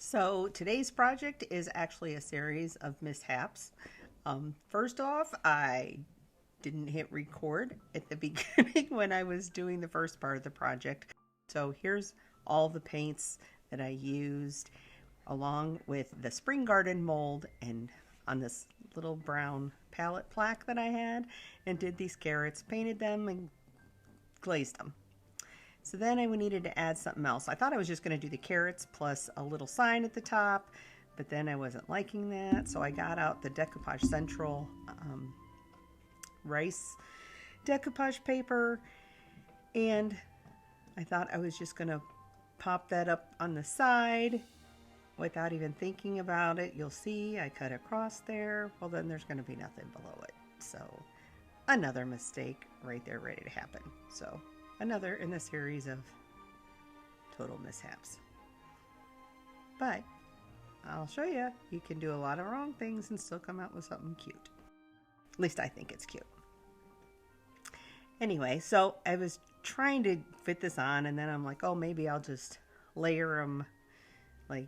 So today's project is actually a series of mishaps. First off, I didn't hit record at the beginning when I was doing the first part of the project. So here's all the paints that I used along with the spring garden mold and on this little brown palette plaque that I had, and did these carrots, painted them and glazed them. So then I needed to add something else. I thought I was just going to do the carrots plus a little sign at the top, but then I wasn't liking that. So I got out the Decoupage Central rice decoupage paper, and I thought I was just going to pop that up on the side without even thinking about it. You'll see I cut across there. Well, then there's going to be nothing below it. So another mistake right there ready to happen. So another in the series of total mishaps. But I'll show you, you can do a lot of wrong things and still come out with something cute. At least I think it's cute. Anyway, so I was trying to fit this on, and then I'm like, oh, maybe I'll just layer them like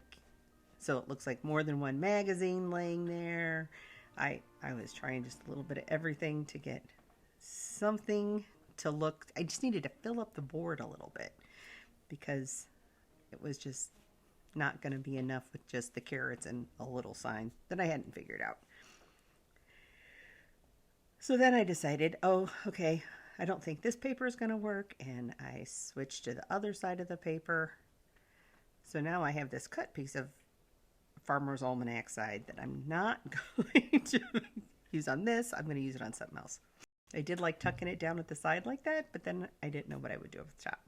so it looks like more than one magazine laying there. I was trying just a little bit of everything to get something to look. I just needed to fill up the board a little bit because it was just not going to be enough with just the carrots and a little sign that I hadn't figured out. So then I decided, oh, okay, I don't think this paper is going to work, and I switched to the other side of the paper. So now I have this cut piece of Farmer's Almanac side that I'm not going to use on this. I'm going to use it on something else. I did like tucking it down at the side like that, but then I didn't know what I would do with the top.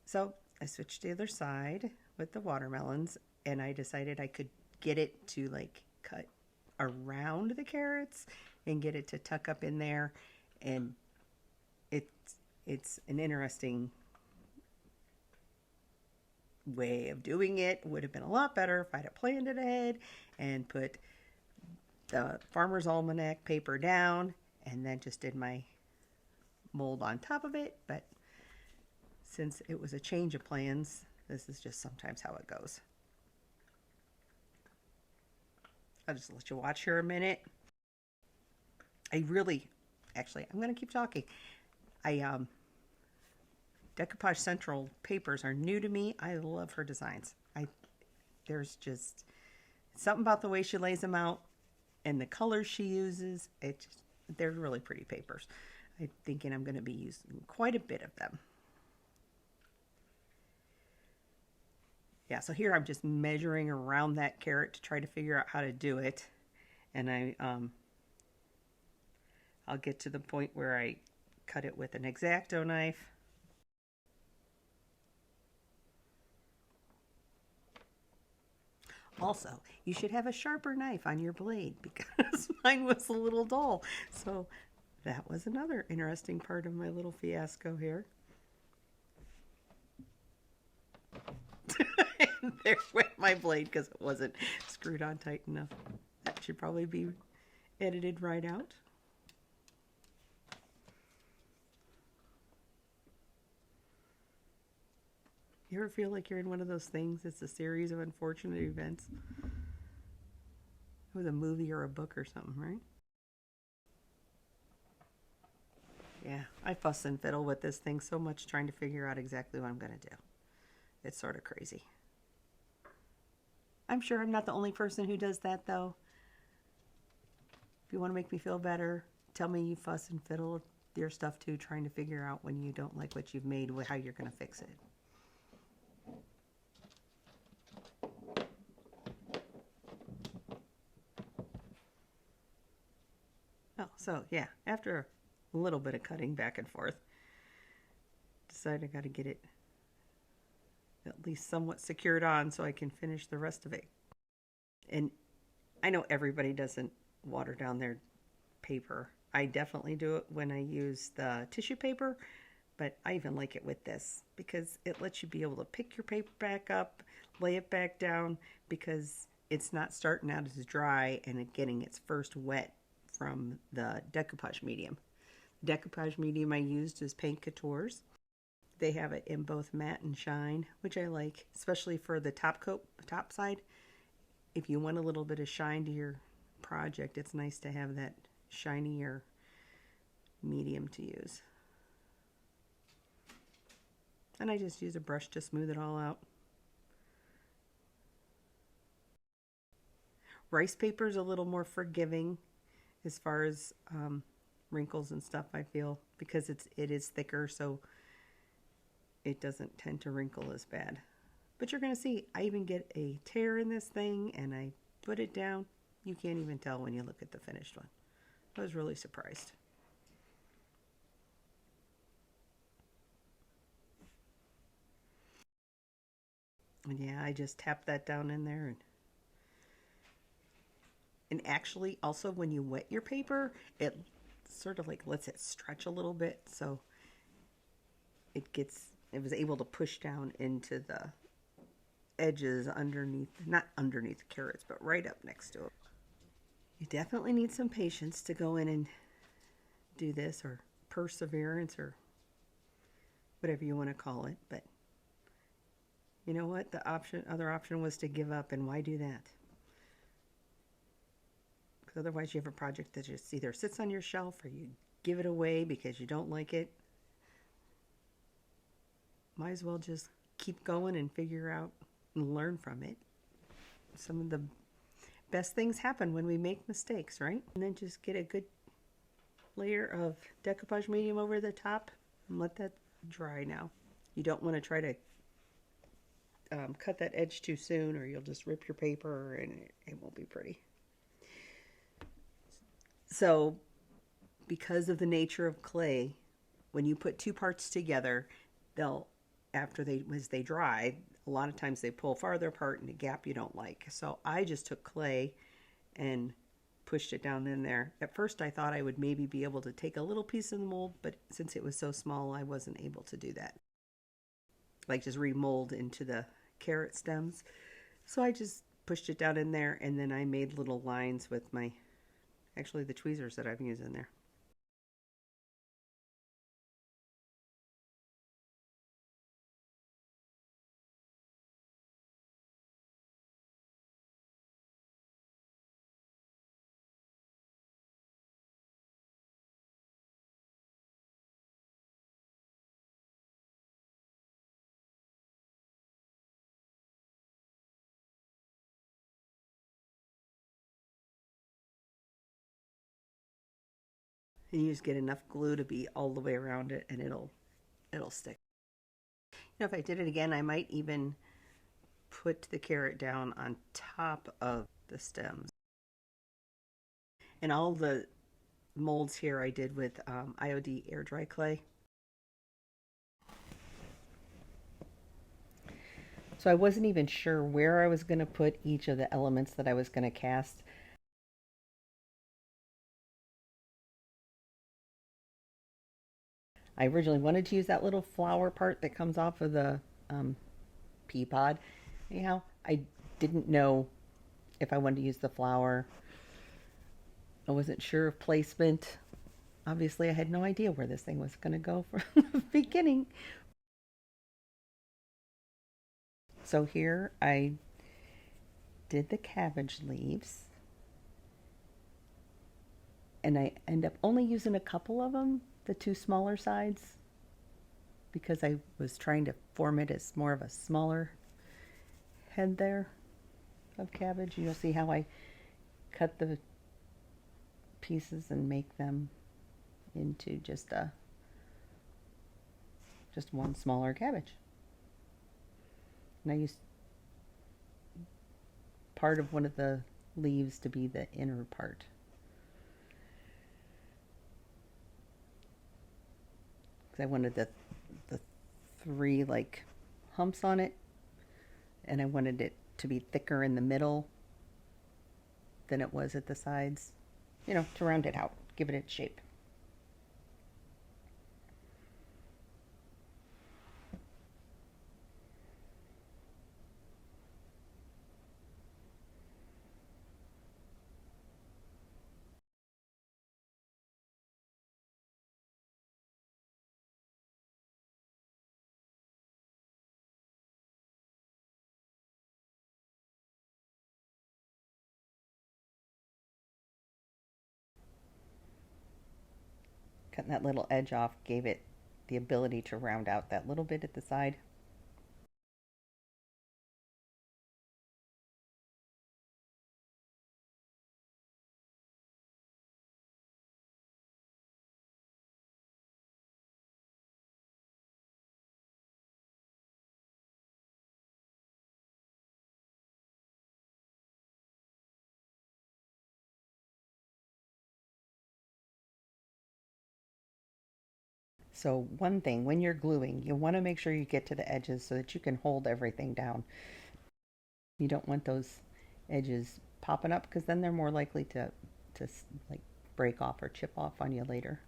So I switched to the other side with the watermelons, and I decided I could get it to like cut around the carrots and get it to tuck up in there. And it's an interesting way of doing it. Would have been a lot better if I'd have planned it ahead and put the Farmer's Almanac paper down and then just did my mold on top of it. But since it was a change of plans, this is just sometimes how it goes. I'll just let you watch here a minute. Actually, I'm going to keep talking. Decoupage Central papers are new to me. I love her designs. There's just something about the way she lays them out and the colors she uses. They're really pretty papers. I'm thinking I'm going to be using quite a bit of them. Yeah, so here I'm just measuring around that carrot to try to figure out how to do it. And I'll get to the point where I cut it with an X-Acto knife. Also, you should have a sharper knife on your blade because mine was a little dull. So that was another interesting part of my little fiasco here. And there went my blade because it wasn't screwed on tight enough. That should probably be edited right out. You ever feel like you're in one of those things? It's a series of unfortunate events. It was a movie or a book or something, right? Yeah, I fuss and fiddle with this thing so much trying to figure out exactly what I'm going to do. It's sort of crazy. I'm sure I'm not the only person who does that, though. If you want to make me feel better, tell me you fuss and fiddle with your stuff too, trying to figure out when you don't like what you've made, how you're going to fix it. Oh, so yeah, after a little bit of cutting back and forth, decided I got to get it at least somewhat secured on so I can finish the rest of it. And I know everybody doesn't water down their paper. I definitely do it when I use the tissue paper, but I even like it with this because it lets you be able to pick your paper back up, lay it back down, because it's not starting out as dry and getting its first wet from the decoupage medium. The decoupage medium I used is Paint Couture's, They have it in both matte and shine, which I like, especially for the top coat, top side. If you want a little bit of shine to your project, it's nice to have that shinier medium to use. And I just use a brush to smooth it all out. Rice paper is a little more forgiving as far as wrinkles and stuff, I feel, because it is thicker, so it doesn't tend to wrinkle as bad. But you're going to see, I even get a tear in this thing, and I put it down. You can't even tell when you look at the finished one. I was really surprised. And yeah, I just tapped that down in there. And actually, also when you wet your paper, it sort of like lets it stretch a little bit, so it was able to push down into the edges underneath, not underneath the carrots, but right up next to it. You definitely need some patience to go in and do this, or perseverance, or whatever you want to call it. But you know what? The other option was to give up, and why do that? Because otherwise you have a project that just either sits on your shelf or you give it away because you don't like it. Might as well just keep going and figure out and learn from it. Some of the best things happen when we make mistakes, right? And then just get a good layer of decoupage medium over the top and let that dry now. You don't want to try to cut that edge too soon, or you'll just rip your paper and it won't be pretty. So because of the nature of clay, when you put two parts together, as they dry, a lot of times they pull farther apart in a gap you don't like. So I just took clay and pushed it down in there. At first I thought I would maybe be able to take a little piece of the mold, but since it was so small, I wasn't able to do that. Like just remold into the carrot stems. So I just pushed it down in there, and then I made little lines with actually the tweezers that I've used in there. And you just get enough glue to be all the way around it, and it'll stick. You know, if I did it again, I might even put the carrot down on top of the stems. And all the molds here I did with IOD air dry clay. So I wasn't even sure where I was going to put each of the elements that I was going to cast. I originally wanted to use that little flower part that comes off of the pea pod. Anyhow, I didn't know if I wanted to use the flower. I wasn't sure of placement. Obviously, I had no idea where this thing was going to go from the beginning. So here I did the cabbage leaves. And I end up only using a couple of them, the two smaller sides, because I was trying to form it as more of a smaller head there of cabbage. You'll see how I cut the pieces and make them into just one smaller cabbage. And I used part of one of the leaves to be the inner part. Because I wanted the three like humps on it, and I wanted it to be thicker in the middle than it was at the sides, you know, to round it out, give it its shape. Cutting that little edge off gave it the ability to round out that little bit at the side. So one thing, when you're gluing, you want to make sure you get to the edges so that you can hold everything down. You don't want those edges popping up because then they're more likely to like break off or chip off on you later.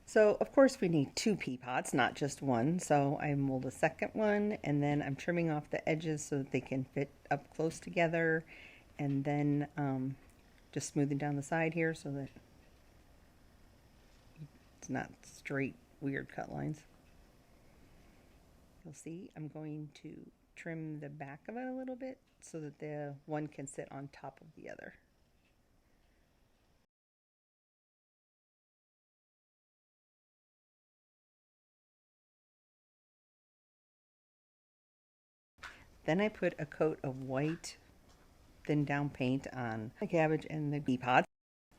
So of course we need 2 pea pods, not just one. So I mold a second one, and then I'm trimming off the edges so that they can fit up close together, and then just smoothing down the side here so that it's not straight, weird cut lines. You'll see I'm going to trim the back of it a little bit so that the one can sit on top of the other. Then I put a coat of white thin down paint on the cabbage and the pea pods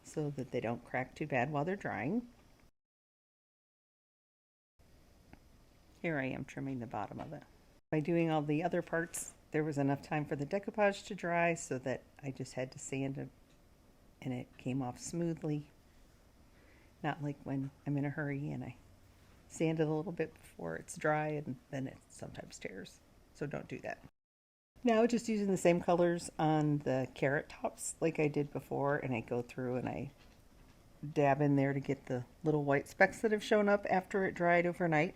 so that they don't crack too bad while they're drying. Here I am trimming the bottom of it. By doing all the other parts, there was enough time for the decoupage to dry so that I just had to sand it and it came off smoothly. Not like when I'm in a hurry and I sand it a little bit before it's dry and then it sometimes tears. So don't do that. Now just using the same colors on the carrot tops like I did before, and I go through and I dab in there to get the little white specks that have shown up after it dried overnight.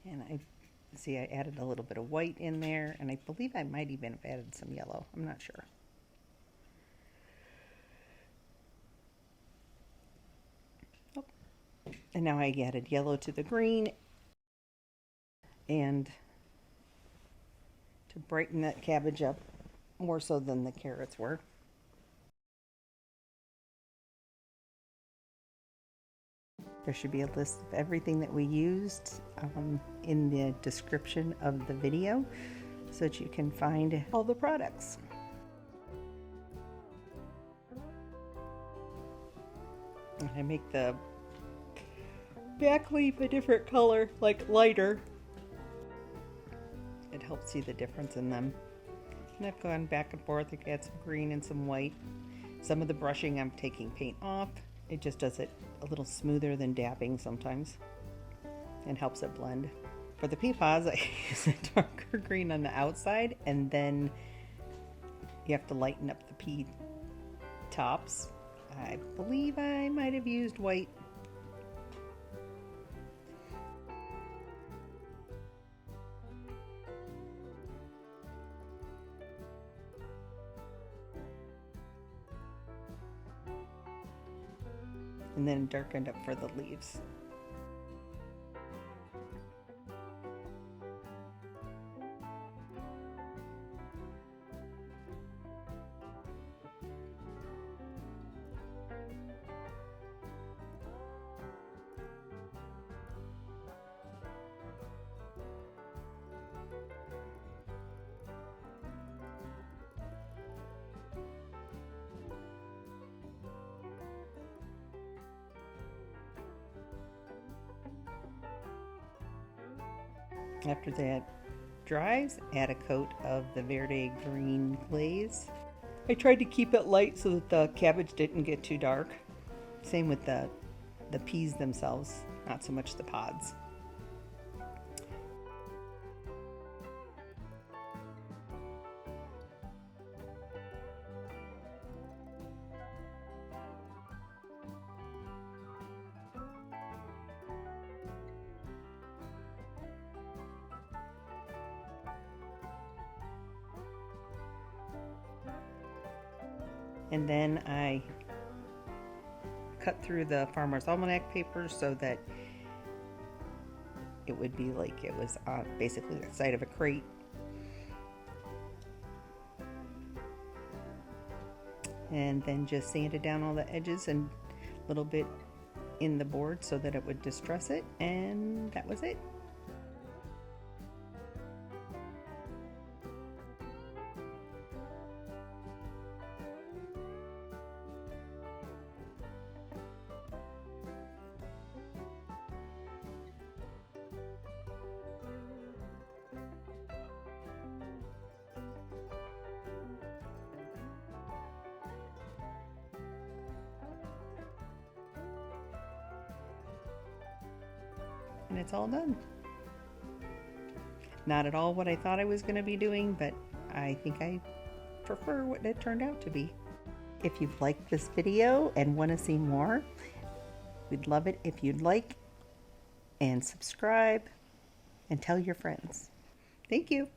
And I see I added a little bit of white in there, and I believe I might even have added some yellow. I'm not sure. Oh. And now I added yellow to the green, and to brighten that cabbage up more so than the carrots were. There should be a list of everything that we used in the description of the video so that you can find all the products. I make the back leaf a different color, like lighter. It helps see the difference in them. And I've gone back and forth. I add some green and some white. Some of the brushing I'm taking paint off. It just does it a little smoother than dabbing sometimes and helps it blend. For the pea pods, I use a darker green on the outside, and then you have to lighten up the pea tops. I believe I might have used white. And then darkened up for the leaves. After that dries, add a coat of the Verde green glaze. I tried to keep it light so that the cabbage didn't get too dark. Same with the peas themselves, not so much the pods. And then I cut through the Farmer's Almanac paper so that it would be like it was basically the side of a crate. And then just sanded down all the edges and a little bit in the board so that it would distress it, and that was it. And it's all done. Not at all what I thought I was going to be doing, but I think I prefer what it turned out to be. If you've liked this video and want to see more, we'd love it if you'd like and subscribe and tell your friends. Thank you.